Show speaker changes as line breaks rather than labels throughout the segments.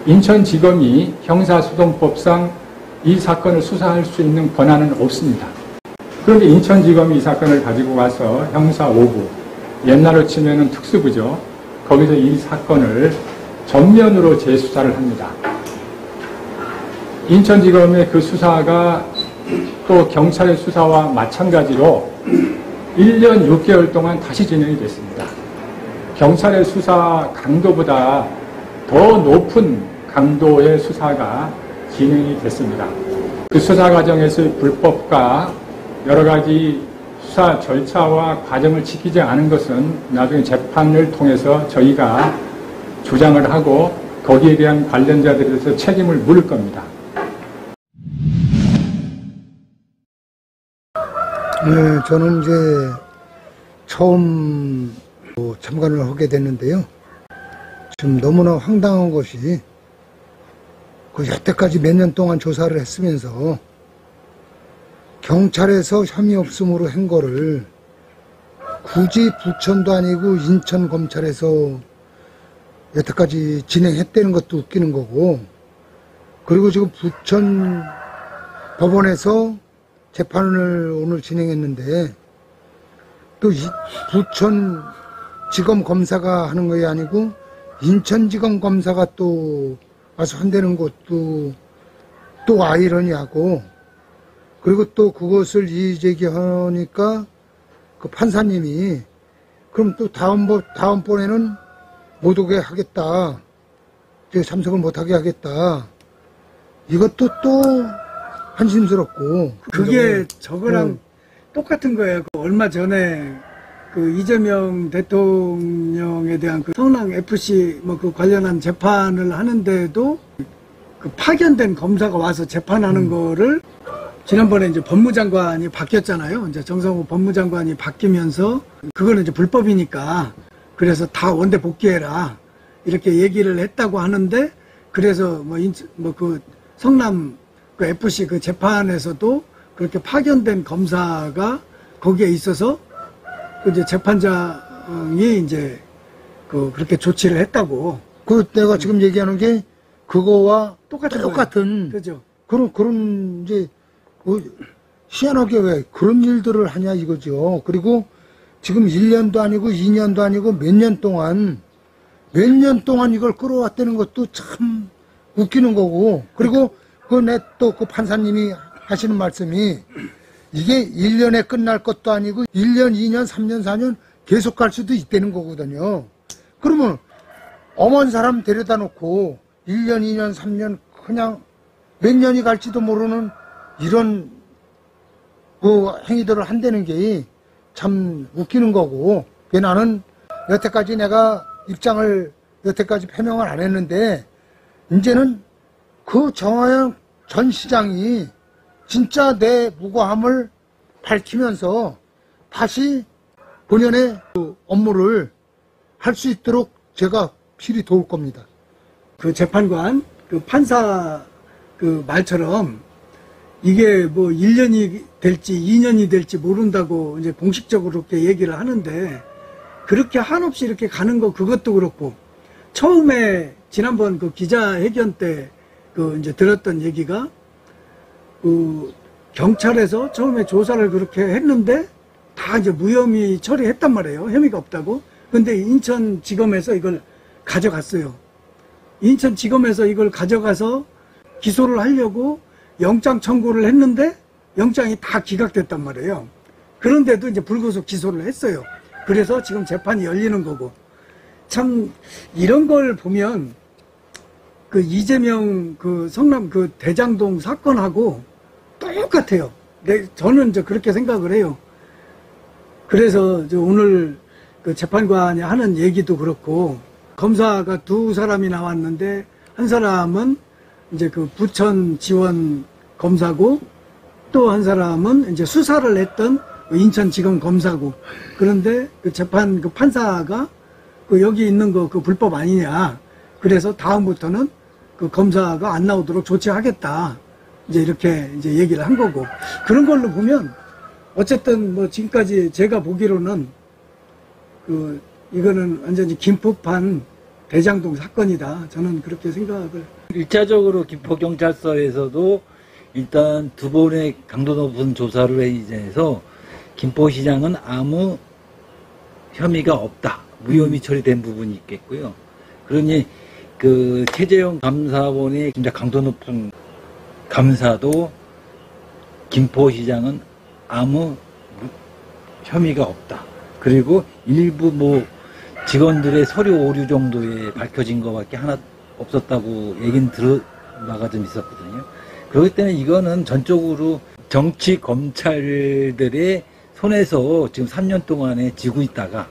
인천지검이 형사소송법상 이 사건을 수사할 수 있는 권한은 없습니다. 그런데 인천지검이 이 사건을 가지고 와서 형사 5부, 옛날로 치면은 특수부죠. 거기서 이 사건을 전면으로 재수사를 합니다. 인천지검의 그 수사가 또 경찰의 수사와 마찬가지로 1년 6개월 동안 다시 진행이 됐습니다. 경찰의 수사 강도보다 더 높은 강도의 수사가 진행이 됐습니다. 그 수사 과정에서의 불법과 여러 가지 수사 절차와 과정을 지키지 않은 것은 나중에 재판을 통해서 저희가 주장을 하고 거기에 대한 관련자들에 대해서 책임을 물을 겁니다.
네, 저는 이제 처음 참관을 하게 됐는데요. 지금 너무나 황당한 것이 여태까지 몇 년 동안 조사를 했으면서 경찰에서 혐의 없음으로 한 거를 굳이 부천도 아니고 인천검찰에서 여태까지 진행했다는 것도 웃기는 거고, 그리고 지금 부천 법원에서 재판을 오늘 진행했는데 또 부천지검 검사가 하는 것이 아니고 인천지검 검사가 또 와서 한다는 것도 또 아이러니하고, 그리고 또 그것을 이의제기하니까 그 판사님이 그럼 또 다음번에는 못 오게 하겠다, 참석을 못하게 하겠다, 이것도 또 한심스럽고.
그게 저거랑 똑같은 거예요. 얼마 전에 그 이재명 대통령에 대한 그 성남 FC 그 관련한 재판을 하는데도 그 파견된 검사가 와서 재판하는 거를 지난번에 이제 법무장관이 바뀌었잖아요. 이제 정성호 법무장관이 바뀌면서 그거는 이제 불법이니까 그래서 다 원대 복귀해라 이렇게 얘기를 했다고 하는데, 그래서 그 성남 그 FC 그 재판에서도 그렇게 파견된 검사가 거기에 있어서 이제 재판장이 이제 그렇게 조치를 했다고.
내가 지금 얘기하는 게 그거와 똑같은
그죠.
그런 이제 희한하게 왜 그런 일들을 하냐 이거죠. 그리고 지금 1년도 아니고 2년도 아니고 몇 년 동안 이걸 끌어왔다는 것도 참 웃기는 거고, 그리고 또 그 판사님이 하시는 말씀이 이게 1년에 끝날 것도 아니고 1년, 2년, 3년, 4년 계속 갈 수도 있다는 거거든요. 그러면 엄한 사람 데려다 놓고 1년, 2년, 3년 그냥 몇 년이 갈지도 모르는 이런 행위들을 한다는 게 참 웃기는 거고, 나는 여태까지 내가 입장을 표명을 안 했는데 이제는 그 정화영 전 시장이 진짜 내 무고함을 밝히면서 다시 본연의 업무를 할 수 있도록 제가 필히 도울 겁니다.
그 재판관, 그 판사 그 말처럼 이게 1년이 될지 2년이 될지 모른다고 이제 공식적으로 그렇게 얘기를 하는데, 그렇게 한없이 이렇게 가는 거 그것도 그렇고, 처음에 지난번 그 기자회견 때 이제 들었던 얘기가 경찰에서 처음에 조사를 그렇게 했는데 다 이제 무혐의 처리했단 말이에요. 혐의가 없다고. 근데 인천지검에서 이걸 가져갔어요. 인천지검에서 이걸 가져가서 기소를 하려고 영장 청구를 했는데 영장이 다 기각됐단 말이에요. 그런데도 이제 불구속 기소를 했어요. 그래서 지금 재판이 열리는 거고. 참 이런 걸 보면 그 이재명 그 성남 그 대장동 사건하고 똑같아요. 저는 그렇게 생각을 해요. 그래서 오늘 그 재판관이 하는 얘기도 그렇고, 검사가 두 사람이 나왔는데 한 사람은 이제 그 부천 지원 검사고 또 한 사람은 이제 수사를 했던 인천지검 검사고, 그런데 그 재판 그 판사가 여기 있는 거 그 불법 아니냐, 그래서 다음부터는 그 검사가 안 나오도록 조치하겠다, 이제 이렇게 이제 얘기를 한 거고, 그런 걸로 보면 어쨌든 뭐 지금까지 제가 보기로는 이거는 완전히 김포판 대장동 사건이다. 저는 그렇게 생각을.
1차적으로 김포경찰서에서도 일단 두 번의 강도 높은 조사를 해서 김포시장은 아무 혐의가 없다. 무혐의 처리된 부분이 있겠고요. 그러니 그 최재형 감사원의 진짜 강도 높은 감사도 김포시장은 아무 혐의가 없다. 그리고 일부 뭐 직원들의 서류 오류 정도에 밝혀진 것밖에 하나 없었다고 얘기는 들어나가 좀 있었거든요. 그렇기 때문에 이거는 전적으로 정치 검찰들의 손에서 지금 3년 동안에 지고 있다가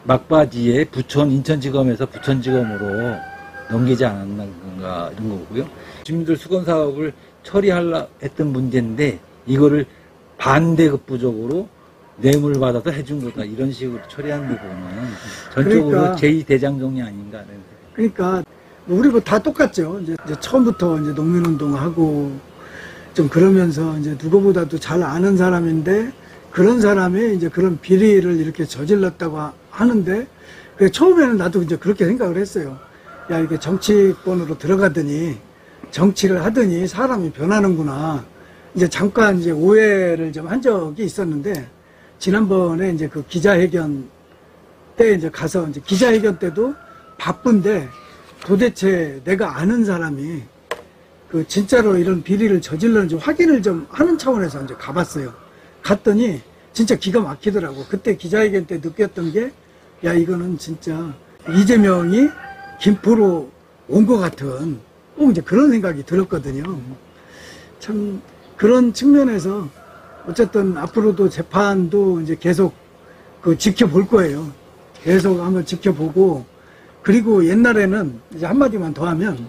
막바지에 인천지검에서 부천지검으로 넘기지 않았는가 이런 거고요. 주민들 수건 사업을 처리하려 했던 문제인데 이거를 반대급부적으로 뇌물 받아서 해준 거다 이런 식으로 처리하는 거 보면 전적으로
그러니까,
제2대장정이 아닌가 하는.
그러니까 우리 뭐 다 똑같죠. 이제 처음부터 이제 농민운동하고 좀 그러면서 이제 누구보다도 잘 아는 사람인데 그런 사람이 이제 그런 비리를 이렇게 저질렀다고 하는데 처음에는 나도 이제 그렇게 생각을 했어요. 야, 이게 정치권으로 들어가더니 정치를 하더니 사람이 변하는구나. 이제 잠깐 이제 오해를 좀 한 적이 있었는데 지난번에 이제 그 기자회견 때 이제 가서 이제 기자회견 때도 바쁜데 도대체 내가 아는 사람이 그 진짜로 이런 비리를 저질렀는지 확인을 좀 하는 차원에서 이제 가봤어요. 갔더니 진짜 기가 막히더라고. 그때 기자회견 때 느꼈던 게 야, 이거는 진짜 이재명이 김포로 온 것 같은 꼭 이제 그런 생각이 들었거든요. 참 그런 측면에서 어쨌든 앞으로도 재판도 이제 계속 지켜볼 거예요. 계속 한번 지켜보고 그리고 옛날에는 이제 한마디만 더 하면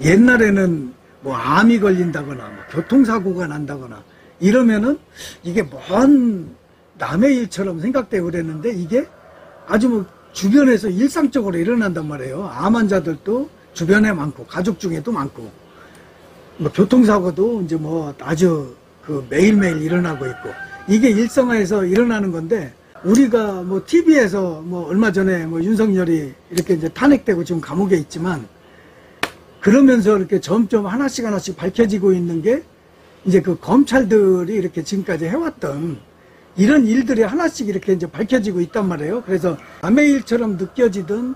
옛날에는 뭐 암이 걸린다거나 뭐 교통사고가 난다거나 이러면은 이게 먼 남의 일처럼 생각되고 그랬는데 이게 아주 뭐 주변에서 일상적으로 일어난단 말이에요. 암 환자들도 주변에 많고 가족 중에도 많고 뭐 교통사고도 이제 뭐 아주 매일매일 일어나고 있고 이게 일상화에서 일어나는 건데 우리가 뭐 TV에서 뭐 얼마 전에 뭐 윤석열이 이렇게 이제 탄핵되고 지금 감옥에 있지만 그러면서 이렇게 점점 하나씩 밝혀지고 있는 게 이제 그 검찰들이 이렇게 지금까지 해왔던 이런 일들이 하나씩 이렇게 이제 밝혀지고 있단 말이에요. 그래서 남의 일처럼 느껴지던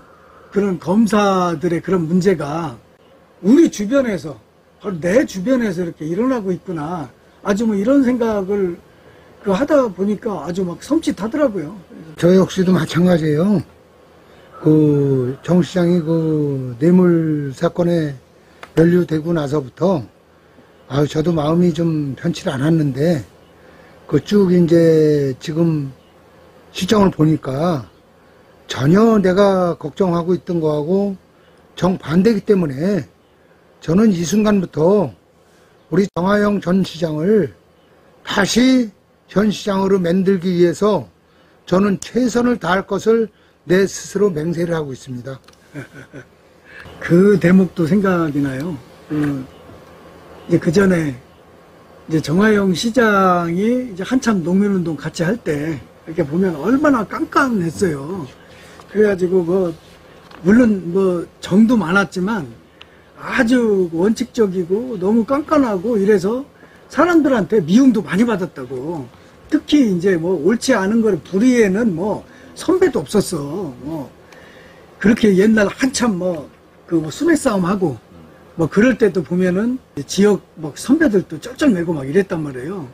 그런 검사들의 그런 문제가 우리 주변에서 바로 내 주변에서 이렇게 일어나고 있구나. 아주 뭐 이런 생각을 하다 보니까 아주 막 섬찟하더라고요.
저 역시도 마찬가지예요. 정 시장이 뇌물 사건에 연루되고 나서부터 저도 마음이 좀 편치 않았는데 쭉 이제 지금 시정을 보니까 전혀 내가 걱정하고 있던 거하고 정반대이기 때문에 저는 이 순간부터 우리 정하영 전 시장을 다시 현 시장으로 만들기 위해서 저는 최선을 다할 것을 내 스스로 맹세를 하고 있습니다.
그 대목도 생각이 나요. 이제 그 전에 이제 정하영 시장이 이제 한참 농민운동 같이 할 때 이렇게 보면 얼마나 깐깐했어요. 그래가지고 물론 정도 많았지만 아주 원칙적이고 너무 깐깐하고 이래서 사람들한테 미움도 많이 받았다고. 특히 이제 옳지 않은 거를 불의에는 선배도 없었어. 그렇게 옛날 한참 수매 싸움하고 그럴 때도 보면은 지역 선배들도 쩔쩔매고 막 이랬단 말이에요.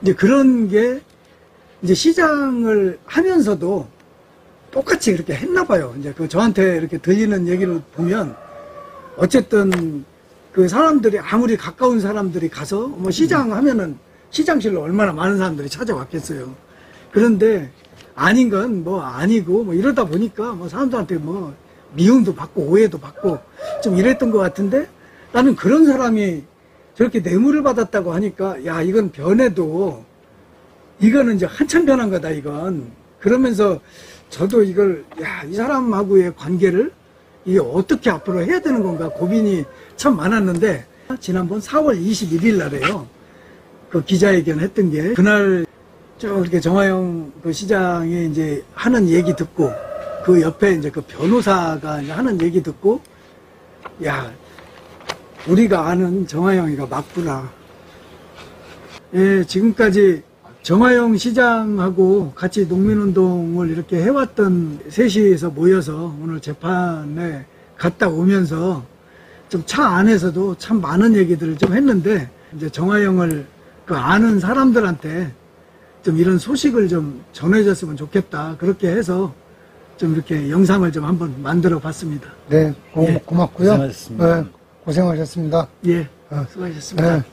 이제 그런 게 이제 시장을 하면서도 똑같이 그렇게 했나 봐요. 이제 저한테 이렇게 들리는 얘기를 보면 어쨌든 그 사람들이 아무리 가까운 사람들이 가서 시장 하면은 시장실로 얼마나 많은 사람들이 찾아왔겠어요. 그런데 아닌 건 아니고 이러다 보니까 사람들한테 미움도 받고 오해도 받고 좀 이랬던 것 같은데 나는 그런 사람이 저렇게 뇌물을 받았다고 하니까 야 이건 변해도 이거는 이제 한참 변한 거다 이건. 그러면서 저도 이걸 이 사람하고의 관계를 이게 어떻게 앞으로 해야 되는 건가 고민이 참 많았는데 지난번 4월 21일 날에요. 그 기자회견 했던 게 그날 쭉 이렇게 정화영 그 시장이 이제 하는 얘기 듣고 그 옆에 이제 그 변호사가 이제 하는 얘기 듣고 야, 우리가 아는 정화영이가 맞구나. 예, 지금까지 정화영 시장하고 같이 농민운동을 이렇게 해왔던 셋이서 모여서 오늘 재판에 갔다 오면서 좀 차 안에서도 참 많은 얘기들을 좀 했는데 이제 정화영을 그 아는 사람들한테 좀 이런 소식을 좀 전해줬으면 좋겠다. 그렇게 해서 좀 이렇게 영상을 좀 한번 만들어 봤습니다.
네,
예.
고맙고요.
고생하셨습니다.
네, 고생하셨습니다.
예, 수고하셨습니다.
네.